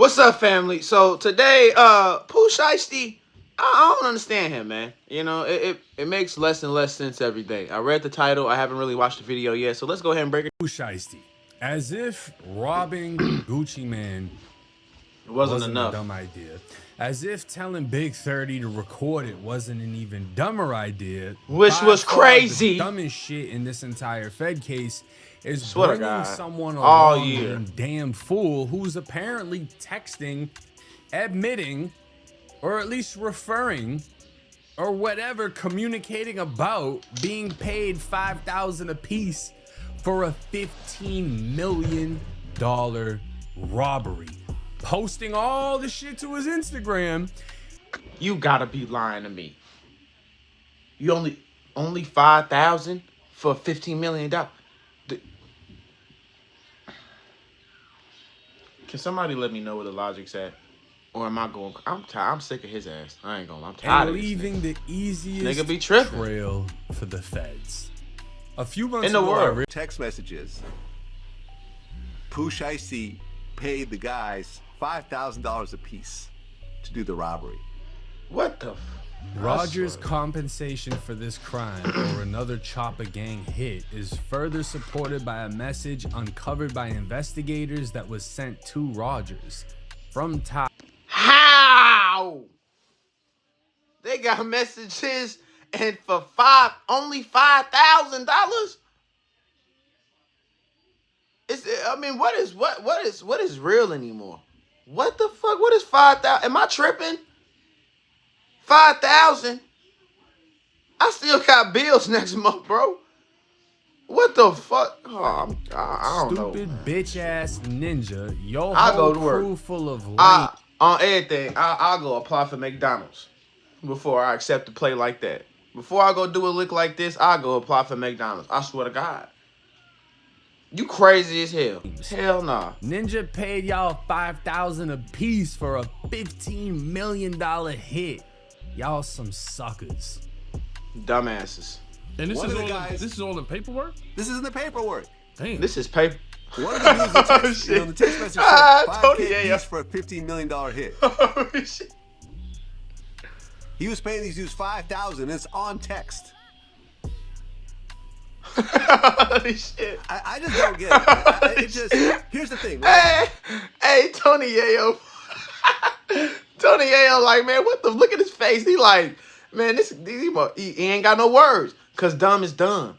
What's up, family? So today, Pooh Shiesty, I don't understand him, man. You know, it makes less and less sense every day. I read the title. I haven't really watched the video yet, so let's go ahead and break it. Pooh Shiesty, as if robbing Gucci Mane Wasn't wasn't enough. a dumb idea. As if telling Big 30 to record it wasn't an even dumber idea. Which By was far, crazy. The dumbest shit in this entire Fed case is Swear to bringing God. someone All along year. named Damn Fool who's apparently texting, admitting, or at least referring, or whatever, communicating about being paid $5,000 a piece for a $15 million robbery. Posting all the shit to his Instagram. You gotta be lying to me. You only 5,000 for $15 million. Can somebody let me know where the logic's at? Or am I going? I'm sick of his ass. I ain't gonna. I'm tired And of this leaving the easiest Nigga be tripping. trail for the feds. A few months In the ago, world. Text messages. Pooh Shiesty paid the guys $5,000 a piece to do the robbery. What the? Rogers' compensation for this crime or another Chopper Gang hit is further supported by a message uncovered by investigators that was sent to Rogers from top. How? They got messages and for only $5,000? What is real anymore? What the fuck? What is 5,000? Am I tripping? 5,000? I still got bills next month, bro. What the fuck? Oh, I don't know. Stupid bitch ass ninja. Your I whole go to work. crew full of lame. On everything, I'll go apply for McDonald's before I accept a play like that. Before I go do a lick like this, I'll go apply for McDonald's. I swear to God. You crazy as hell. Hell nah. Ninja paid y'all $5,000 a piece for a $15 million hit. Y'all some suckers. Dumbasses. And this One is of the all guys- this is all in paperwork? This is in the paperwork. Damn. This is paper. One of the dudes that text, shit. the text message said Tony, 5K yeah. piece for a $15 million hit. Oh, shit. He was paying these dudes $5,000. It's on text. Holy shit. I just don't get it. It just, here's the thing. Hey, Tony Yayo. Tony Yayo, like, man, what the? Look at his face. He like, man, he ain't got no words. Cause dumb is dumb.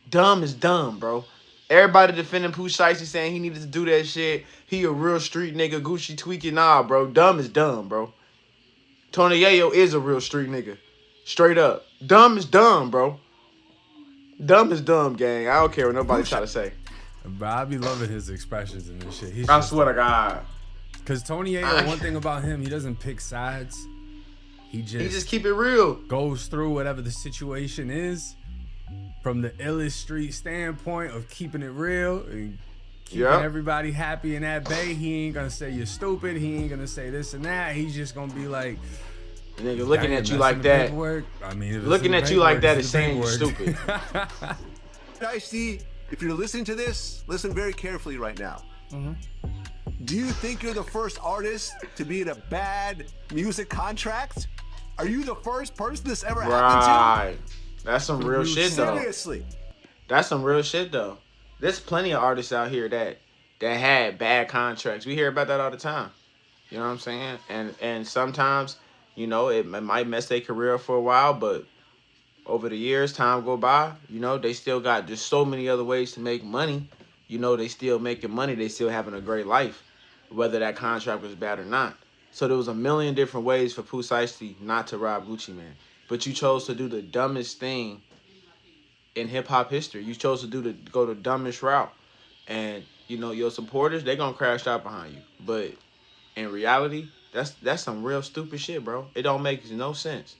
Dumb is dumb, bro. Everybody defending Pooh Shiesty saying he needed to do that shit. He a real street nigga, Gucci tweaking. Nah, bro. Dumb is dumb, bro. Tony Yayo is a real street nigga. Straight up. Dumb is dumb, bro. Dumb is dumb, gang. I don't care what nobody try to say. Bro, I be loving his expressions and this shit. He's I swear to God. Because Tony Yayo, one thing about him, he doesn't pick sides. He just keep it real. goes through whatever the situation is from the illest street standpoint of keeping it real and keeping everybody happy in that bay. He ain't gonna say you're stupid. He ain't gonna say this and that. He's just gonna be like, Nigga, looking at you that's like in the that. paperwork. I mean, if it's Looking in the at you like paperwork, that it's is in the saying you're paperwork. stupid. Shiesty, if you're listening to this, listen very carefully right now. Do you think you're the first artist to be in a bad music contract? Are you the first person this ever happened Right. That's some real to? shit, though. Seriously. That's some real shit, though. There's plenty of artists out here that had bad contracts. We hear about that all the time. You know what I'm saying? And sometimes, you know, it might mess their career for a while, but over the years, time go by, you know, they still got just so many other ways to make money. You know, they still making money. They still having a great life, whether that contract was bad or not. So there was a million different ways for Pooh Shiesty not to rob Gucci Mane. But you chose to do the dumbest thing in hip-hop history. You chose to go the dumbest route. And, you know, your supporters, they going to crash out behind you. But in reality, that's some real stupid shit, bro. It don't make no sense.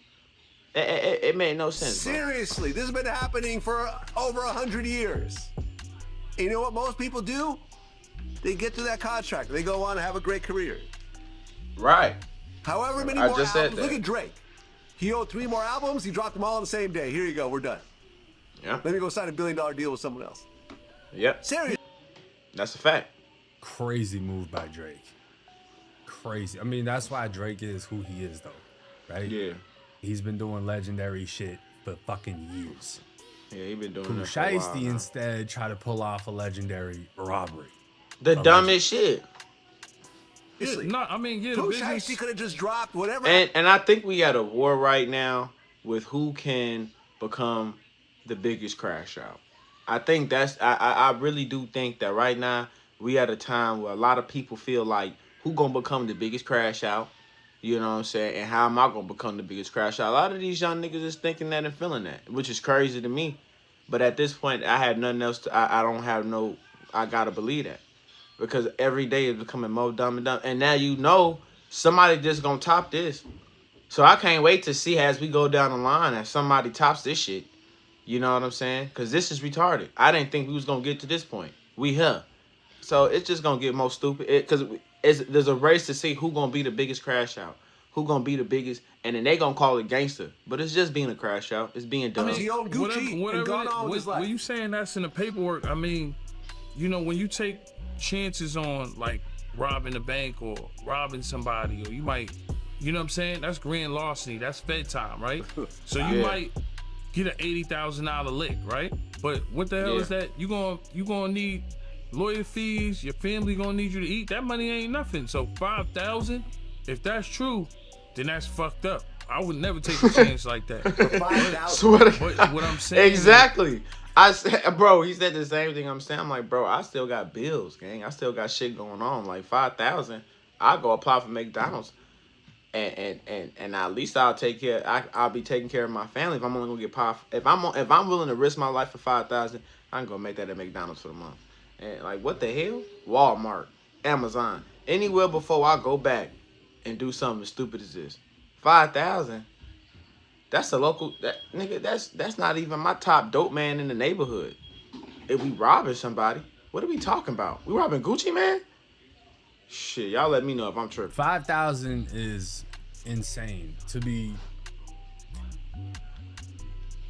It made no sense, bro. Seriously, this has been happening for over 100 years. And you know what most people do? They get to that contract. They go on to have a great career. Right. However many I more just said albums. that. Look at Drake. He owed 3 more albums. He dropped them all on the same day. Here you go. We're done. Yeah. Let me go sign a $1 billion deal with someone else. Yep. Seriously. That's a fact. Crazy move by Drake. crazy. I mean, that's why Drake is who he is, though, right? Yeah. He's been doing legendary shit for fucking years. Yeah, he been doing Pooh that for a while Shiesty now. instead try to pull off a legendary robbery. The dumbest shit. Yeah, no, I mean, yeah, the Pooh business. Shiesty could have just dropped whatever. And I think we at a war right now with who can become the biggest crash out. I think I really do think that right now we at a time where a lot of people feel like who gonna become the biggest crash out? You know what I'm saying? And how am I gonna become the biggest crash out? A lot of these young niggas is thinking that and feeling that, which is crazy to me. But at this point, I had nothing else to. I don't have no. I gotta believe that because every day is becoming more dumb and dumb. And now you know somebody just gonna top this. So I can't wait to see as we go down the line as somebody tops this shit. You know what I'm saying? Because this is retarded. I didn't think we was gonna get to this point. We here. So it's just gonna get more stupid. Because there's a race to see who gonna be the biggest crash out, who gonna be the biggest, and then they gonna call it gangster. But it's just being a crash out. It's being dumb. He owned Gucci and gone on with his life. When you saying that's in the paperwork, I mean, you know, when you take chances on like robbing a bank or robbing somebody, or you might, you know what I'm saying? That's grand larceny. That's Fed time, right? So you might get an $80,000 lick, right? But what the hell is that? You gonna need lawyer fees. Your family gonna need you to eat. That money ain't nothing. So $5,000, if that's true, then that's fucked up. I would never take a chance like that. $5,000. What I'm saying, exactly. I said, bro, he said the same thing I'm saying. I'm like, bro, I still got bills, gang. I still got shit going on. Like 5,000, I'll go apply for McDonald's. And at least I'll take care. I'll be taking care of my family. If I'm only gonna get if I'm willing to risk my life for 5,000, I can go make that at McDonald's for the month. And like, what the hell? Walmart, Amazon, anywhere before I go back and do something as stupid as this. 5,000. That's a local. Nigga, that's not even my top dope man in the neighborhood. If we robbing somebody, what are we talking about? We robbing Gucci Mane? Shit, y'all let me know if I'm tripping. 5,000 is insane to be.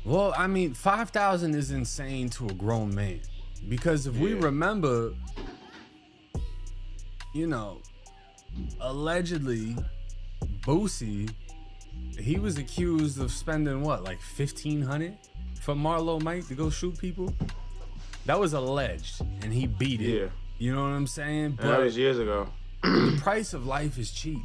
Well, I mean, 5,000 is insane to a grown man because if we remember, you know, allegedly, Boosie, he was accused of spending what, like $1,500 for Marlo Mike to go shoot people. That was alleged, and he beat it. Yeah. You know what I'm saying? But that was years ago. the price of life is cheap.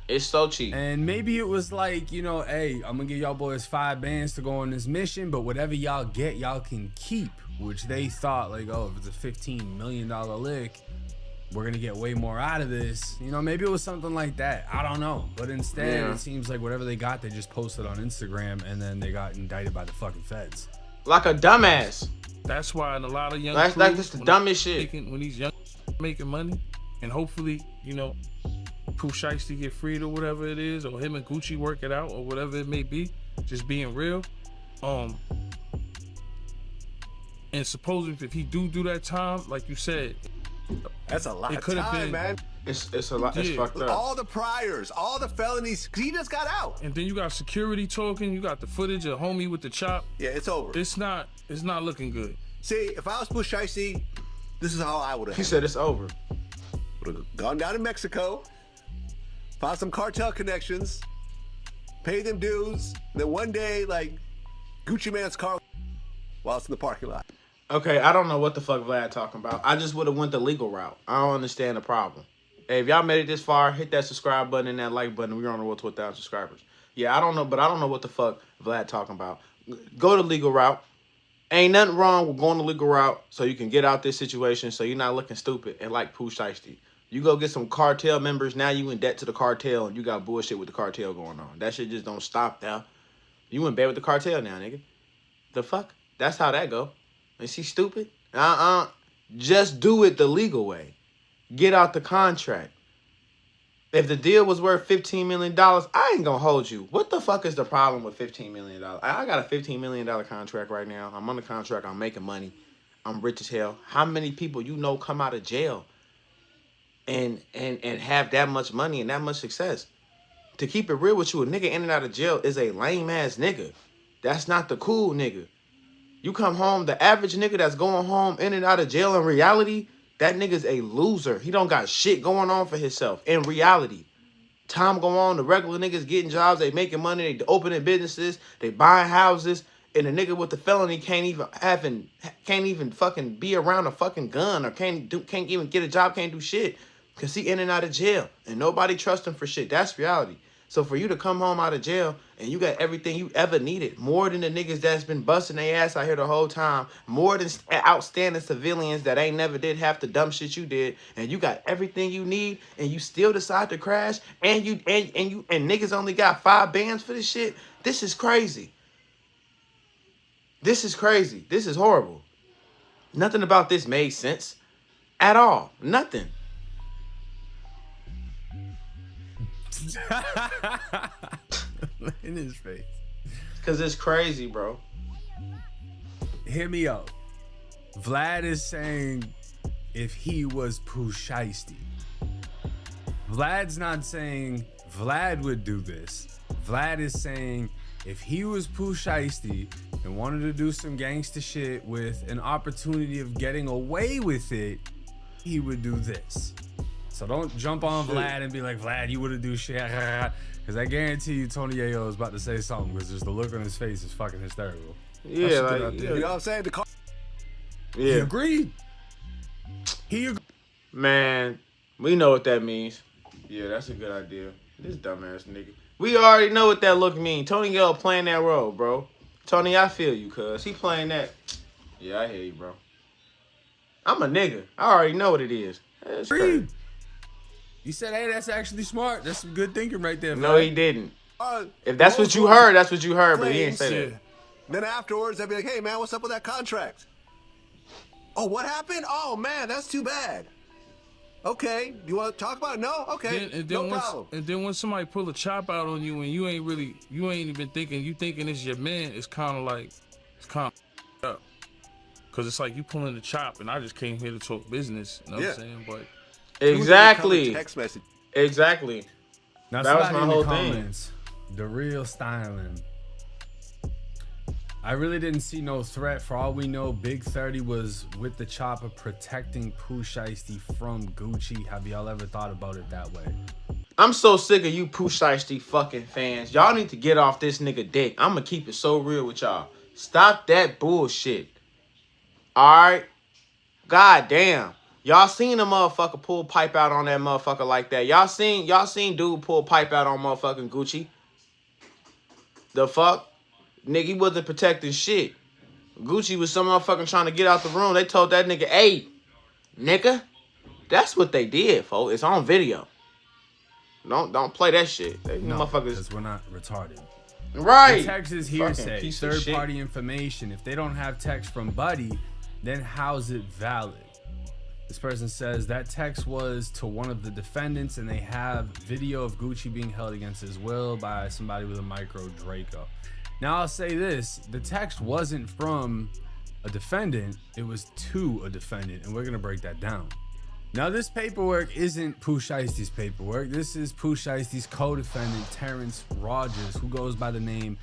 It's so cheap. And maybe it was like, you know, hey, I'm gonna give y'all boys 5 bands to go on this mission, but whatever y'all get, y'all can keep. Which they thought like, oh, if it's a $15 million lick, we're gonna get way more out of this. You know, maybe it was something like that. I don't know. But instead, it seems like whatever they got, they just posted on Instagram, and then they got indicted by the fucking feds. Like a dumbass. That's why in a lot of young That's crews, like just the dumbest shit. When these young making money, and hopefully, you know, Pooh Shiesty get freed or whatever it is, or him and Gucci work it out or whatever it may be, just being real. And supposing if he do that time, like you said, That's a lot it of could have time, been, man. It's a lot. It's Yeah. fucked up. All the priors, all the felonies, 'cause he just got out. and then you got security talking, you got the footage of homie with the chop. Yeah, it's over. It's not looking good. See, if I was Pooh Shiesty, this is how I would have. He said it's over. Would have gone down to Mexico, found some cartel connections, paid them dues, and then one day, like, Gucci Mane's car while it's in the parking lot. Okay, I don't know what the fuck Vlad talking about. I just would have went the legal route. I don't understand the problem. Hey, if y'all made it this far, hit that subscribe button and that like button. We're on the road to 1,000 subscribers. Yeah, I don't know, but I don't know what the fuck Vlad talking about. Go the legal route. Ain't nothing wrong with going the legal route so you can get out this situation so you're not looking stupid and like Pooh Shiesty. You go get some cartel members, now you in debt to the cartel and you got bullshit with the cartel going on. That shit just don't stop now. You in bed with the cartel now, nigga. The fuck? That's how that go. Is she stupid? Just do it the legal way. Get out the contract. If the deal was worth $15 million, I ain't gonna hold you. What the fuck is the problem with $15 million? I got a $15 million contract right now. I'm on the contract. I'm making money. I'm rich as hell. How many people you know come out of jail and have that much money and that much success? To keep it real with you, a nigga in and out of jail is a lame ass nigga. That's not the cool nigga. You come home, the average nigga that's going home in and out of jail in reality That nigga's a loser. He don't got shit going on for himself. In reality, time go on, the regular niggas getting jobs, they making money, they opening businesses, they buying houses, and the nigga with the felony can't even fucking be around a fucking gun, or can't even get a job, can't do shit, cause he in and out of jail, and nobody trusts him for shit. That's reality. So for you to come home out of jail and you got everything you ever needed, more than the niggas that's been busting their ass out here the whole time, more than outstanding civilians that ain't never did half the dumb shit you did, and you got everything you need, and you still decide to crash, and niggas only got 5 bands for this shit. This is crazy. This is crazy. This is horrible. Nothing about this made sense at all. Nothing. In his face. Cause it's crazy, bro. Hear me out. Vlad is saying if he was Pooh Shiesty. Vlad's not saying Vlad would do this. Vlad is saying if he was Pooh Shiesty and wanted to do some gangster shit with an opportunity of getting away with it, he would do this. So don't jump on Vlad and be like, Vlad, you wouldn't do shit. Because I guarantee you Tony Yayo is about to say something, because just the look on his face is fucking hysterical. Yeah, like, you know what I'm saying? He yeah. agreed. Man, we know what that means. Yeah, that's a good idea. This dumbass nigga. We already know what that look mean. Tony Yayo playing that role, bro. Tony, I feel you, cuz. He playing that. Yeah, I hear you, bro. I'm a nigga. I already know what it is. That's crazy. You said, hey, that's actually smart. That's some good thinking right there, No, Vlad. he didn't. If that's what you heard, that's what you heard, but he didn't say that. Then afterwards, I'd be like, hey, man, what's up with that contract? Oh, what happened? Oh, man, that's too bad. Okay, you want to talk about it? No? Okay, no problem. And then when somebody pull a chop out on you and you ain't even thinking, you thinking it's your man, it's kind of up. Because it's like you pulling the chop and I just came here to talk business, you know what I'm saying? But Exactly. Text message. Exactly. Now, That was somebody my in the whole thing. comments, the real styling. I really didn't see no threat. For all we know, Big 30 was with the chopper protecting Pooh Shiesty from Gucci. Have y'all ever thought about it that way? I'm so sick of you Pooh Shiesty fucking fans. Y'all need to get off this nigga dick. I'm going to keep it so real with y'all. Stop that bullshit. Alright? God damn. Y'all seen a motherfucker pull pipe out on that motherfucker like that. Y'all seen dude pull pipe out on motherfucking Gucci. The fuck? Nigga, he wasn't protecting shit. Gucci was some motherfucker trying to get out the room. They told that nigga, hey, nigga. That's what they did, folks. It's on video. Don't play that shit. They motherfuckers. Because we're not retarded. Right. The text is hearsay, third-party information. If they don't have text from Buddy, then how's it valid? This person says that text was to one of the defendants, and they have video of Gucci being held against his will by somebody with a micro Draco. Now I'll say this, the text wasn't from a defendant, it was to a defendant, and we're gonna break that down. Now this paperwork isn't Pooh Shiesty's paperwork. This is Pooh Shiesty's co-defendant, Terrence Rogers, who goes by the name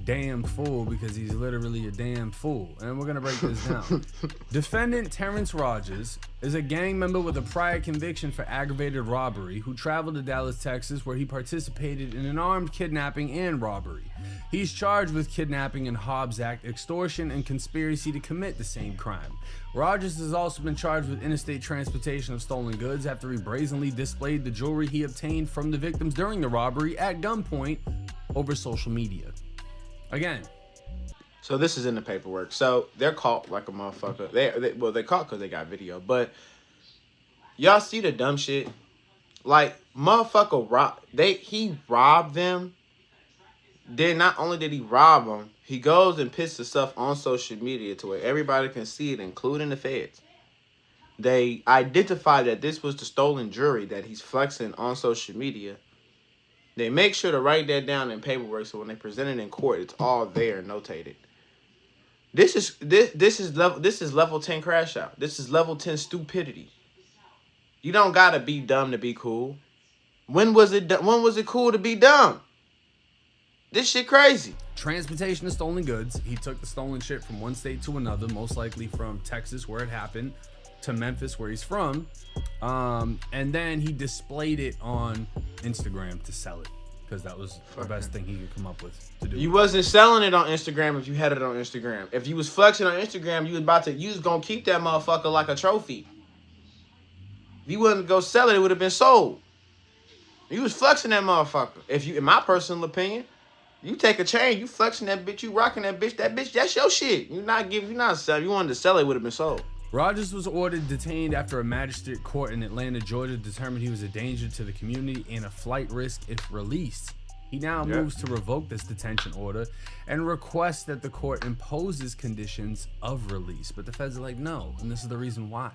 Damn Fool, because he's literally a damn fool. And we're gonna break this down. Defendant Terrence Rogers is a gang member with a prior conviction for aggravated robbery who traveled to Dallas, Texas, where he participated in an armed kidnapping and robbery. He's charged with kidnapping and Hobbs Act, extortion, and conspiracy to commit the same crime. Rogers has also been charged with interstate transportation of stolen goods after he brazenly displayed the jewelry he obtained from the victims during the robbery at gunpoint over social media. Again. So this is in the paperwork. So they're caught like a motherfucker. They're caught because they got video. But y'all see the dumb shit? Like, motherfucker, he robbed them. Then not only did he rob them, he goes and puts the stuff on social media to where everybody can see it, including the feds. They identified that this was the stolen jewelry that he's flexing on social media. They make sure to write that down in paperwork so when they present it in court, it's all there, notated. This is level 10 crash out. This is level 10 stupidity. You don't gotta be dumb to be cool. When was it cool to be dumb? This shit crazy. Transportation of stolen goods. He took the stolen shit from one state to another, most likely from Texas, where it happened, to Memphis, where he's from, and then he displayed it on Instagram to sell it because that was the best thing he could come up with to do. You wasn't selling it on Instagram if you had it on Instagram. If you was flexing on Instagram, you was gonna keep that motherfucker like a trophy. If you wouldn't go sell it, it would have been sold. You was flexing that motherfucker. If you, in my personal opinion, you take a chain, you flexing that bitch, you rocking that bitch, that's your shit. You not selling. You wanted to sell it, would have been sold. Rogers was ordered detained after a magistrate court in Atlanta, Georgia determined he was a danger to the community and a flight risk if released. He now moves to revoke this detention order and requests that the court imposes conditions of release. But the feds are like, no, and this is the reason why.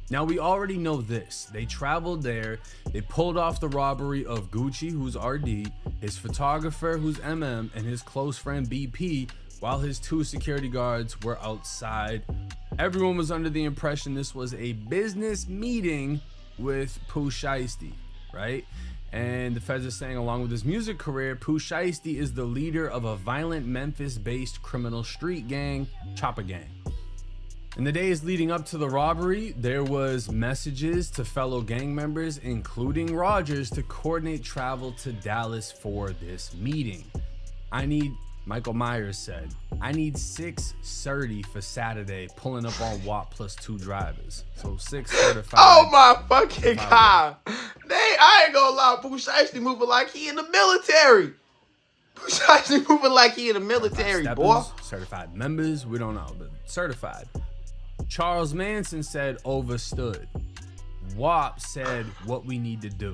Now, we already know this. They traveled there. They pulled off the robbery of Gucci, who's RD, his photographer, who's MM, and his close friend BP, while his 2 security guards were outside. Everyone was under the impression this was a business meeting with Pooh Shiesty, right? And the feds are saying, along with his music career, Pooh Shiesty is the leader of a violent Memphis-based criminal street gang, Chopper Gang. In the days leading up to the robbery, there was messages to fellow gang members, including Rogers, to coordinate travel to Dallas for this meeting. Michael Myers said, I need 6 certi for Saturday, pulling up on WAP plus 2 drivers. So 6 certified. Oh my fucking God. I ain't gonna lie, Pooh Shiesty moving like he in the military. Pooh Shiesty moving like he in the military, boy. Certified members, we don't know, but certified. Charles Manson said overstood. WAP said what we need to do.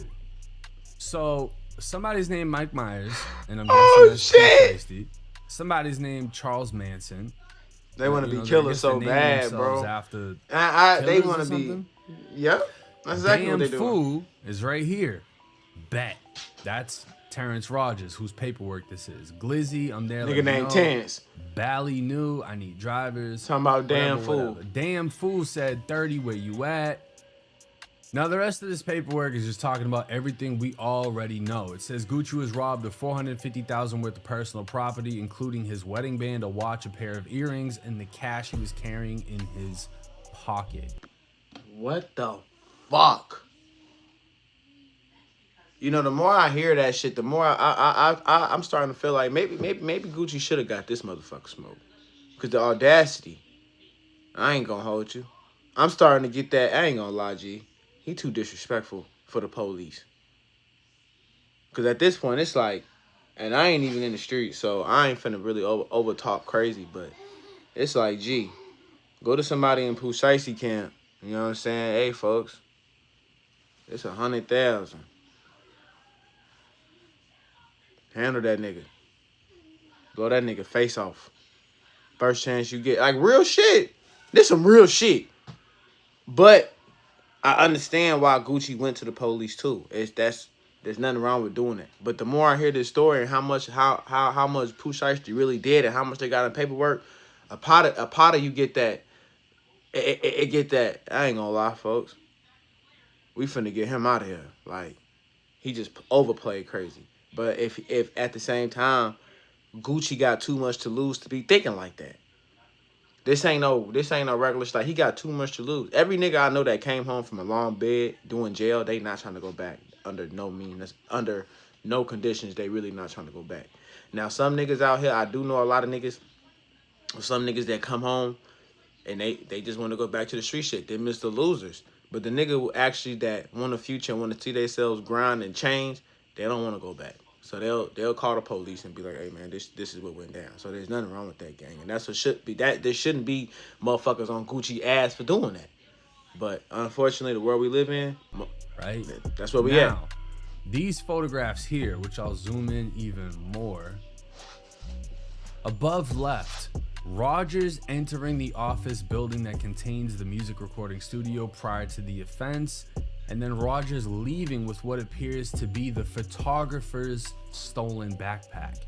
So somebody's named Mike Myers, and I'm guessing that's Pooh Shiesty. Somebody's named Charles Manson. They want to be killers so bad, bro. After they want to be. Yep. That's exactly what they do. Fool is right here. Bet. That's Terrence Rogers, whose paperwork this is. Glizzy, I'm there. Nigga named Terrence. Bally knew, I need drivers. Talking about damn whatever. fool. Damn fool said 30, where you at? Now, the rest of this paperwork is just talking about everything we already know. It says Gucci was robbed of $450,000 worth of personal property, including his wedding band, a watch, a pair of earrings, and the cash he was carrying in his pocket. What the fuck? You know, the more I hear that shit, the more I'm starting to feel like maybe Gucci should have got this motherfucker smoked. Cause the audacity, I ain't gonna hold you. I'm starting to get that. I ain't gonna lie, G. He too disrespectful for the police. Cause at this point, it's like, and I ain't even in the street, so I ain't finna really over talk crazy. But it's like, G, go to somebody in Pooh Shiesty camp. You know what I'm saying? Hey, folks, it's 100,000. Handle that nigga. Blow that nigga face off. First chance you get. Like, real shit. This some real shit. But I understand why Gucci went to the police too. There's nothing wrong with doing it. But the more I hear this story and how much Pooh Shiesty really did and how much they got in paperwork, a pot of you get that. It get that. I ain't gonna lie, folks. We finna get him out of here. Like, he just overplayed crazy. But if at the same time, Gucci got too much to lose to be thinking like that. This ain't no regular stuff. He got too much to lose. Every nigga I know that came home from a long bed doing jail, they not trying to go back under no means, under no conditions. They really not trying to go back. Now, some niggas out here, I do know a lot of niggas, some niggas that come home and they just want to go back to the street shit. They miss the losers. But the nigga who actually that want a future and want to see themselves grind and change, they don't want to go back. So they'll call the police and be like, hey man, this is what went down. So there's nothing wrong with that, gang. And that's what should be. That there shouldn't be motherfuckers on Gucci ass for doing that. But unfortunately, the world we live in, right? That's what we now, at. These photographs here, which I'll zoom in even more. Above left, Rogers entering the office building that contains the music recording studio prior to the offense. And then Rogers leaving with what appears to be the photographer's stolen backpack.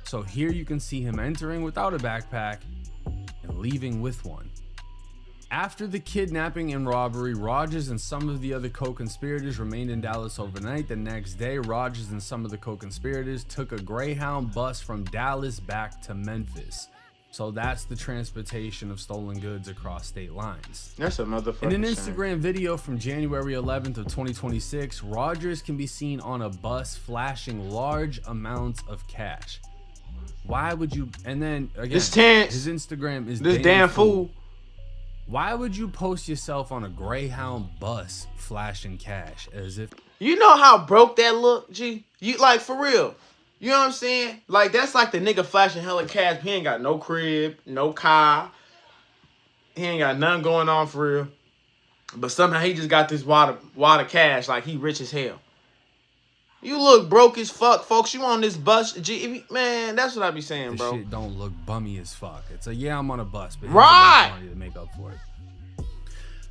So here you can see him entering without a backpack and leaving with one. After the kidnapping and robbery, Rogers and some of the other co-conspirators remained in Dallas overnight. The next day, Rogers and some of the co-conspirators took a Greyhound bus from Dallas back to Memphis. So that's the transportation of stolen goods across state lines. That's a motherfucker. In an Instagram video from January 11th of 2026, Rogers can be seen on a bus flashing large amounts of cash. Why would you? And then again, This Terrence, his Instagram is this damn fool. Why would you post yourself on a Greyhound bus flashing cash as if? You know how broke that look, G? You like for real. You know what I'm saying? Like that's like the nigga flashing hella cash. He ain't got no crib, no car. He ain't got nothing going on for real. But somehow he just got this wad of cash like he rich as hell. You look broke as fuck, folks. You on this bus, G? Man, that's what I be saying, This bro. shit don't look bummy as fuck. It's a yeah, I'm on a bus, but Right. here's money to make up for it.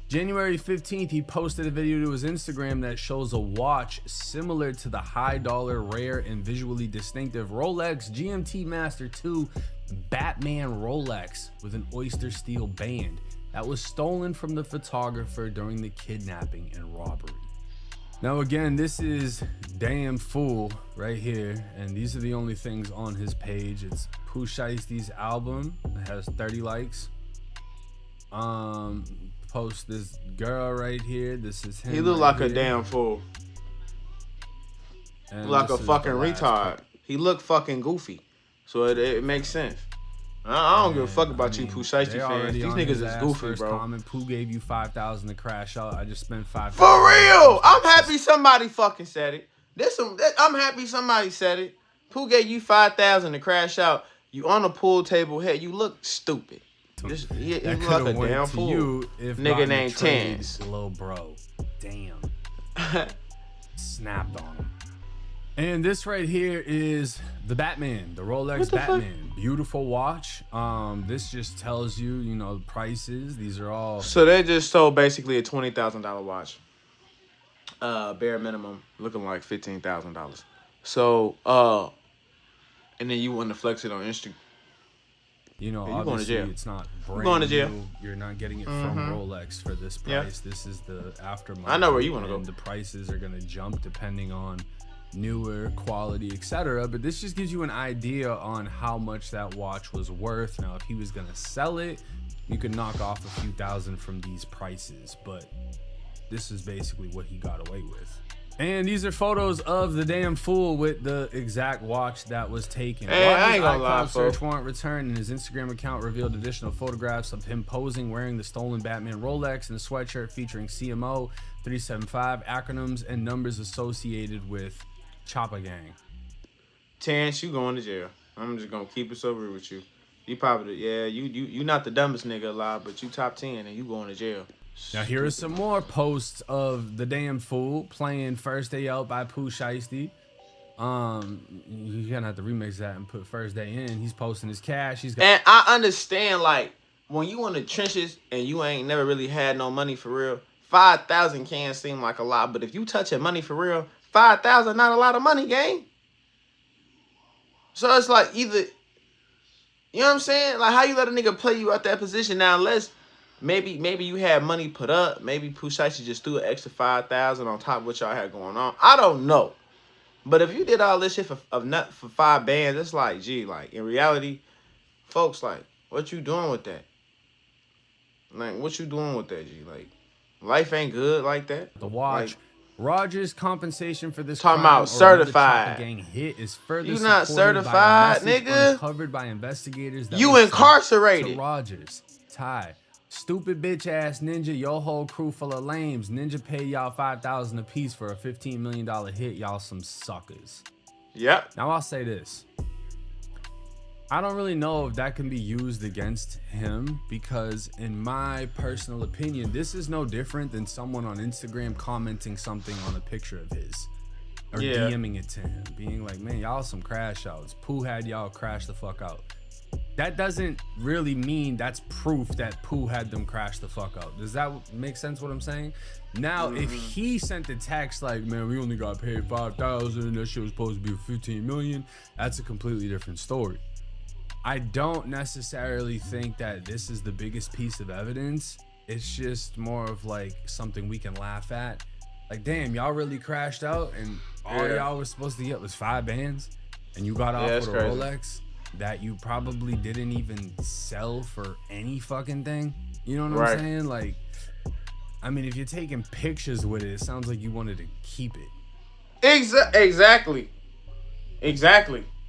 January 15th, he posted a video to his Instagram that shows a watch similar to the high dollar, rare, and visually distinctive Rolex GMT Master 2 Batman Rolex with an oyster steel band that was stolen from the photographer during the kidnapping and robbery. Now again, this is Damn Fool right here, and these are the only things on his page. It's Pooh Shiesty's album. It has 30 likes. Post this girl right here. This is him. He look right like a here. damn fool. And Like a this is fucking the last retard. clip. He look fucking goofy. So it makes sense. I don't give a fuck about I you, mean, Pooh Shiesty they fans. already These on niggas his is ass. goofy, First bro. comment, Pooh gave you 5,000 to crash out. I just spent 5,000. For real. I'm happy somebody fucking said it. I'm happy somebody said it. Pooh gave you 5,000 to crash out. You on a pool table head. You look stupid. He That look could like a have went damn to fool. you if Nigga Rodney named traded Tans. Lil bro. Damn. Snapped on him. And this right here is the Batman, the Rolex What the fuck? Batman. Beautiful watch. This just tells you, you know, the prices. These are all So they just sold basically a $20,000 watch. Bare minimum, looking like $15,000. So, and then you want to flex it on Instagram. you know, Yeah, you going to obviously jail. it's not brand going to jail. new. You're not getting it from Rolex for this Yeah. price. This is the aftermarket. I know where you wanna go. and the prices are gonna jump depending on newer quality, etc. But this just gives you an idea on how much that watch was worth. Now, if he was gonna sell it, you could knock off a few thousand from these prices, but this is basically what he got away with. And these are photos of the damn fool with the exact watch that was taken. Hey, I Rogers' ain't gonna lie, iCloud search folks. warrant returned, and his Instagram account revealed additional photographs of him posing wearing the stolen Batman Rolex and a sweatshirt featuring CMO 375 acronyms and numbers associated with Choppa Gang. Terrence, you going to jail. I'm just gonna keep it so real with you. You probably, yeah, you not the dumbest nigga alive, but you top 10 and you going to jail. Now here are some more posts of the damn fool playing First Day Out by Pooh Shiesty. You're gonna have to remix that and put First Day in. He's posting his cash. He's got And I understand, like, when you in the trenches and you ain't never really had no money for real, 5,000 can seem like a lot, but if you touching money for real, 5,000 not a lot of money, gang. So it's like either, you know what I'm saying? Like, how you let a nigga play you out that position? Now, unless maybe you had money put up, maybe Pooh Shiesty just threw an extra 5,000 on top of what y'all had going on. I don't know. But if you did all this shit for 5 bands, it's like, gee, like, in reality, folks, like, what you doing with that? Like, what you doing with that, G? Like, life ain't good like that. the watch. Like, Rogers' compensation for this Talking crime about or certified. Choppa Gang hit is further You not supported by certified, a message nigga. uncovered by investigators that You was sent incarcerated. to Rogers. Ty, stupid bitch ass ninja, your whole crew full of lames. Ninja pay y'all 5,000 a piece for a $15 million hit. Y'all some suckers. Yep. Now I'll say this. I don't really know if that can be used against him because in my personal opinion, this is no different than someone on Instagram commenting something on a picture of his or Yeah. DMing it to him, being like, man, y'all some crash outs. Pooh had y'all crash the fuck out. That doesn't really mean that's proof that Pooh had them crash the fuck out. Does that make sense what I'm saying? Now, if he sent the text like, man, we only got paid 5,000 and that shit was supposed to be 15 million, that's a completely different story. I don't necessarily think that this is the biggest piece of evidence. It's just more of like something we can laugh at. Like, damn, y'all really crashed out and all Yeah. y'all was supposed to get was 5 bands and you got off Yeah, with that's a crazy. Rolex. that you probably didn't even sell for any fucking thing. You know what Right. I'm saying? Like, I mean, if you're taking pictures with it, it sounds like you wanted to keep it. Exactly.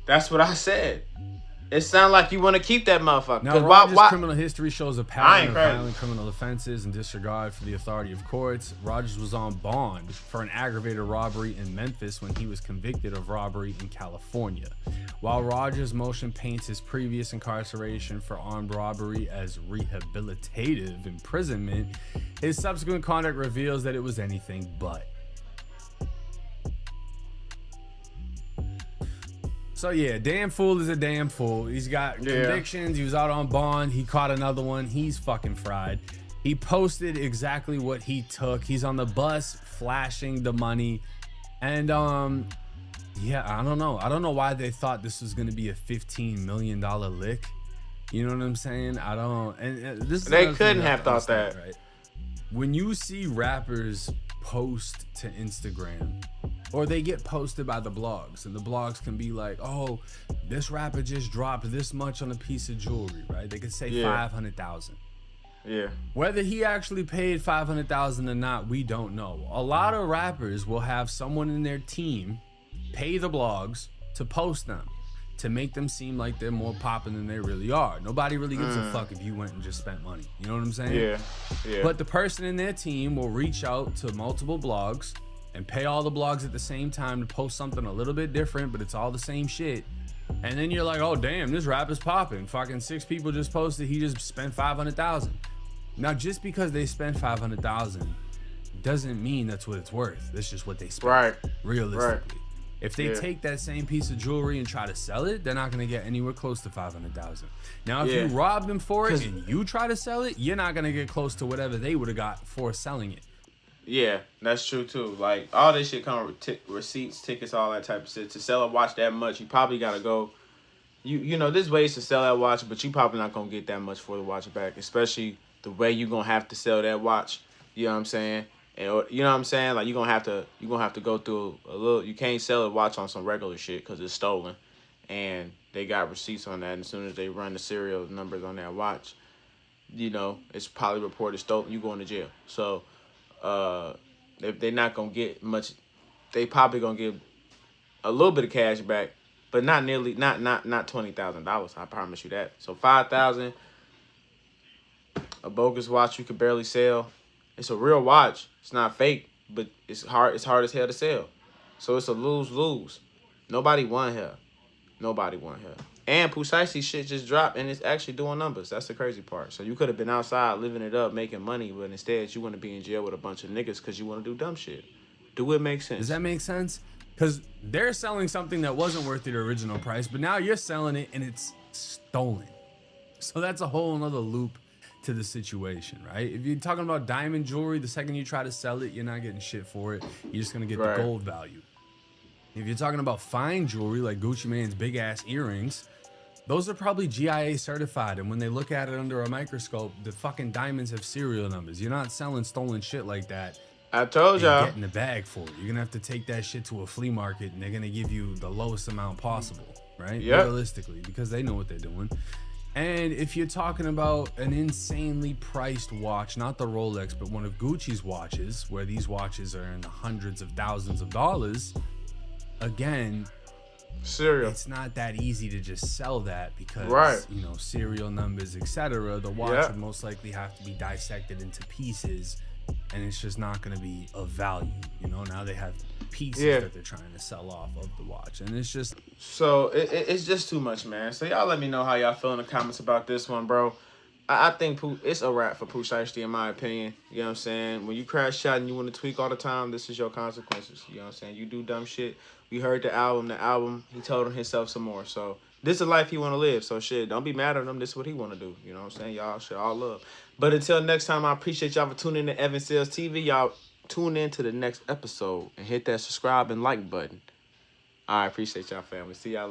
That's what I said. It sounds like you want to keep that motherfucker. Now, Cause Rogers' why? criminal history shows a I pattern ain't of crazy. violent criminal offenses and disregard for the authority of courts. Rogers was on bond for an aggravated robbery in Memphis when he was convicted of robbery in California. While Rogers' motion paints his previous incarceration for armed robbery as rehabilitative imprisonment, his subsequent conduct reveals that it was anything but. So yeah, damn fool is a damn fool. He's got convictions. He was out on bond. He caught another one. He's fucking fried. He posted exactly what he took. He's on the bus flashing the money. And yeah, I don't know. I don't know why they thought this was gonna be a $15 million lick. You know what I'm saying? I don't. And this is They another thing couldn't I have thought understand, that. right? When you see rappers post to Instagram, or they get posted by the blogs, and the blogs can be like, oh, this rapper just dropped this much on a piece of jewelry, right? They could say 500,000. Yeah. Whether he actually paid 500,000 or not, we don't know. A lot of rappers will have someone in their team pay the blogs to post them, to make them seem like they're more popping than they really are. Nobody really gives a fuck if you went and just spent money. You know what I'm saying? Yeah. But the person in their team will reach out to multiple blogs and pay all the blogs at the same time to post something a little bit different, but it's all the same shit. And then you're like, oh damn, this rap is popping. Fucking 6 people just posted he just spent 500,000. Now, just because they spent 500,000 doesn't mean that's what it's worth. That's just what they spent. Right. Realistically. Right. If they take that same piece of jewelry and try to sell it, they're not gonna get anywhere close to 500,000. Now, if you rob them for it and you try to sell it, you're not gonna get close to whatever they would have got for selling it. Yeah, that's true too. Like all this shit come with receipts, tickets, all that type of shit. To sell a watch that much, you probably gotta go. You know, there's ways to sell that watch, but you probably not gonna get that much for the watch back, especially the way you gonna have to sell that watch. You know what I'm saying? And you know what I'm saying? Like you're gonna have to go through a little. You can't sell a watch on some regular shit because it's stolen, and they got receipts on that. And as soon as they run the serial numbers on that watch, you know it's probably reported stolen. You going to jail. So. They're not gonna get much. They probably gonna get a little bit of cash back, but not nearly not $20,000. I promise you that. So 5,000, a bogus watch you could barely sell. It's a real watch. It's not fake, but it's hard. It's hard as hell to sell. So it's a lose-lose. Nobody won here. And Pooh Shiesty shit just dropped, and it's actually doing numbers. That's the crazy part. So you could have been outside living it up, making money, but instead you want to be in jail with a bunch of niggas because you want to do dumb shit. Do it make sense? Does that make sense? Because they're selling something that wasn't worth the original price, but now you're selling it and it's stolen. So that's a whole nother loop to the situation, right? If you're talking about diamond jewelry, the second you try to sell it, you're not getting shit for it. You're just going to get the gold value. If you're talking about fine jewelry like Gucci Mane's big ass earrings, those are probably GIA certified, and when they look at it under a microscope, the fucking diamonds have serial numbers. You're not selling stolen shit like that. I told y'all. Getting the bag for it. You're gonna have to take that shit to a flea market, and they're gonna give you the lowest amount possible, right? Yep. Realistically, because they know what they're doing. And if you're talking about an insanely priced watch, not the Rolex, but one of Gucci's watches, where these watches are in the hundreds of thousands of dollars, again, it's not that easy to just sell that because you know, serial numbers, etc. The watch would most likely have to be dissected into pieces, and it's just not going to be of value. You know, now they have pieces that they're trying to sell off of the watch, and it's just it's just too much, man. So y'all let me know how y'all feel in the comments about this one, bro. I think it's a wrap for Pooh Shiesty, in my opinion. You know what I'm saying? When you crash out and you want to tweak all the time, this is your consequences. You know what I'm saying? You do dumb shit. We heard the album, he told on himself some more. So this is the life he want to live. So shit, don't be mad at him. This is what he want to do. You know what I'm saying? Y'all shit, all love. But until next time, I appreciate y'all for tuning in to Evan Sales TV. Y'all tune in to the next episode and hit that subscribe and like button. I appreciate y'all, family. See y'all later.